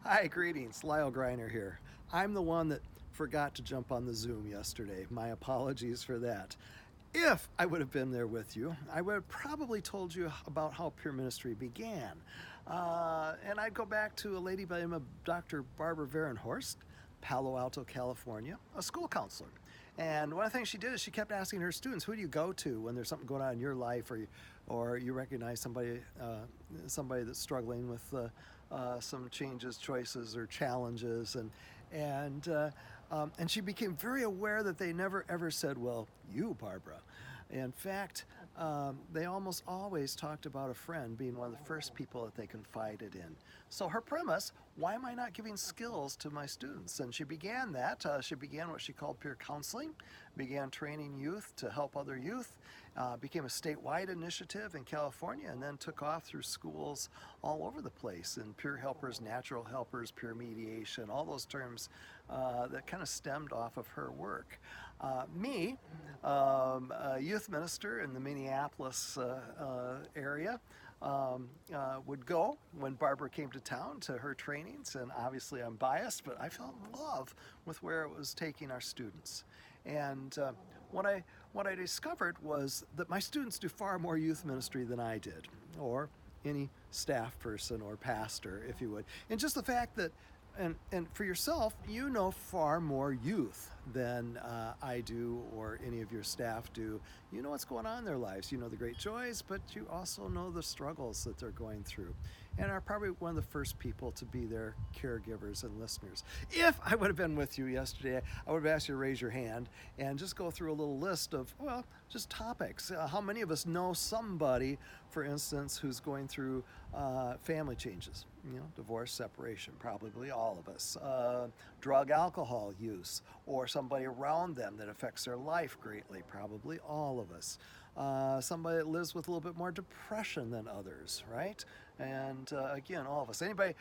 Hi, greetings. Lyle Greiner here. I'm the one that forgot to jump on the Zoom yesterday. My apologies for that. If I would have been there with you, I would have probably told you about how Peer Ministry began. And I'd go back to a lady by the name of Dr. Barbara Varenhorst, Palo Alto, California, a school counselor. And one of the things she did is she kept asking her students, "Who do you go to when there's something going on in your life, or you recognize somebody that's struggling with some changes, choices, or challenges?" And she became very aware that they never ever said, "Well, you, Barbara." In fact, they almost always talked about a friend being one of the first people that they confided in. So her premise, why am I not giving skills to my students? And she began that. She began what she called peer counseling, began training youth to help other youth, became a statewide initiative in California, and then took off through schools all over the place in peer helpers, natural helpers, peer mediation, all those terms that kind of stemmed off of her work. Me, a youth minister in the Minneapolis area, would go when Barbara came to town to her trainings, and obviously I'm biased, but I fell in love with where it was taking our students. And what I discovered was that my students do far more youth ministry than I did, or any staff person or pastor, if you would. And just the fact that and for yourself, you know far more youth than I do or any of your staff do. You know what's going on in their lives. You know the great joys, but you also know the struggles that they're going through, and are probably one of the first people to be their caregivers and listeners. If I would have been with you yesterday, I would have asked you to raise your hand and just go through a little list of, well, just topics. How many of us know somebody, for instance, who's going through family changes? Divorce, separation, probably all of us. Drug, alcohol use, or somebody around them that affects their life greatly, probably all of us. Somebody that lives with a little bit more depression than others, right? And again, all of us. Anybody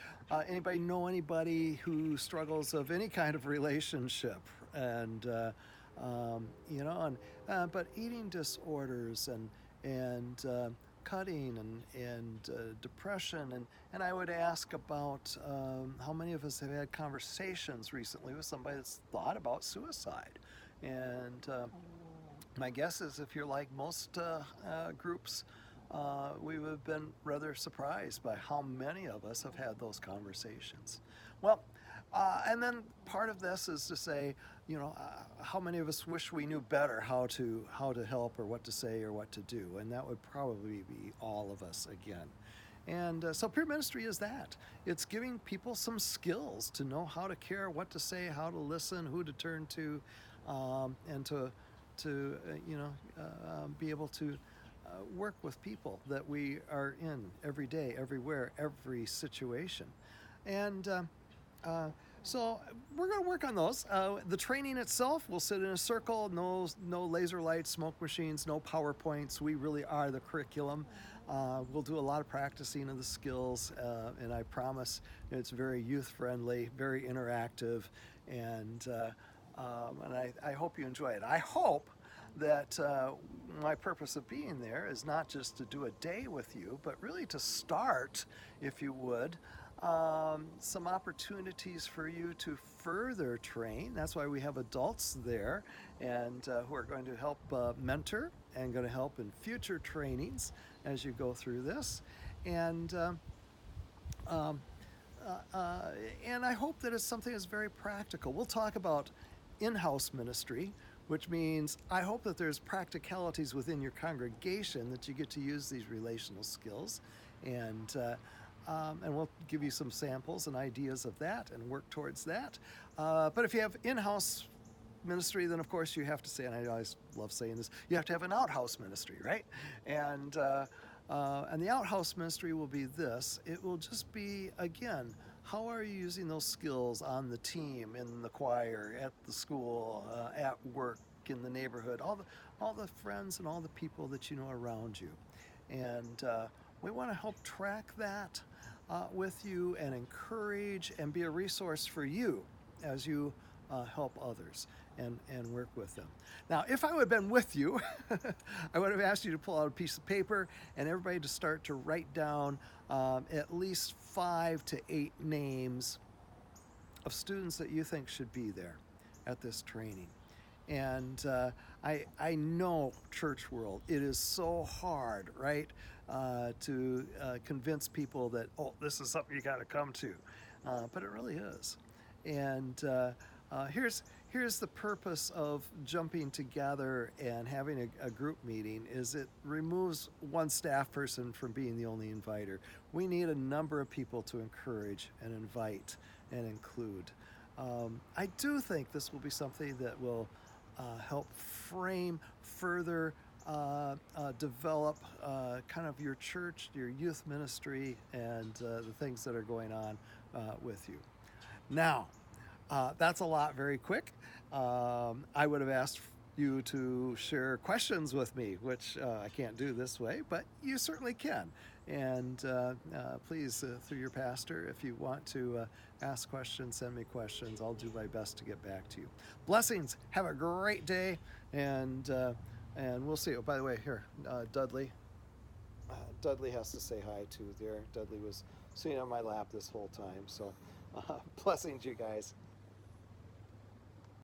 know anybody who struggles of any kind of relationship? And but eating disorders and cutting and depression, and I would ask about how many of us have had conversations recently with somebody that's thought about suicide. And my guess is, if you're like most groups, we would have been rather surprised by how many of us have had those conversations. Well, and then part of this is to say, how many of us wish we knew better how to help, or what to say, or what to do, and that would probably be all of us again. And so peer ministry is that. It's giving people some skills to know how to care, what to say, how to listen, who to turn to, and be able to work with people that we are in every day, everywhere, every situation. And so we're going to work on those. The training itself, we'll sit in a circle, no laser lights, smoke machines, no PowerPoints. We really are the curriculum. We'll do a lot of practicing of the skills, and I promise it's very youth-friendly, very interactive, and I hope you enjoy it. I hope that my purpose of being there is not just to do a day with you, but really to start, if you would, some opportunities for you to further train. That's why we have adults there, and who are going to help mentor and going to help in future trainings as you go through this. And and I hope that it's something that's very practical. We'll talk about in-house ministry, which means I hope that there's practicalities within your congregation that you get to use these relational skills, and we'll give you some samples and ideas of that and work towards that. But if you have in-house ministry, then of course you have to say, and I always love saying this, you have to have an outhouse ministry, right? And the outhouse ministry will be this. It will just be, again, how are you using those skills on the team, in the choir, at the school, at work, in the neighborhood, all the friends and all the people that you know around you. And we want to help track that with you, and encourage and be a resource for you as you help others and work with them. Now, if I would have been with you, I would have asked you to pull out a piece of paper and everybody to start to write down at least 5 to 8 names of students that you think should be there at this training. And I know, church world, it is so hard, right, to convince people that, oh, this is something you got to come to. But it really is. And here's the purpose of jumping together and having a group meeting is it removes one staff person from being the only inviter. We need a number of people to encourage and invite and include. I do think this will be something that will help frame further develop kind of your church, your youth ministry, and the things that are going on with you. Now, that's a lot very quick. I would have asked you to share questions with me, which I can't do this way, but you certainly can. And please, through your pastor, if you want to ask questions, send me questions. I'll do my best to get back to you. Blessings. Have a great day, and we'll see. Oh, by the way, here, Dudley. Dudley has to say hi too there. Dudley was sitting on my lap this whole time. So blessings, you guys.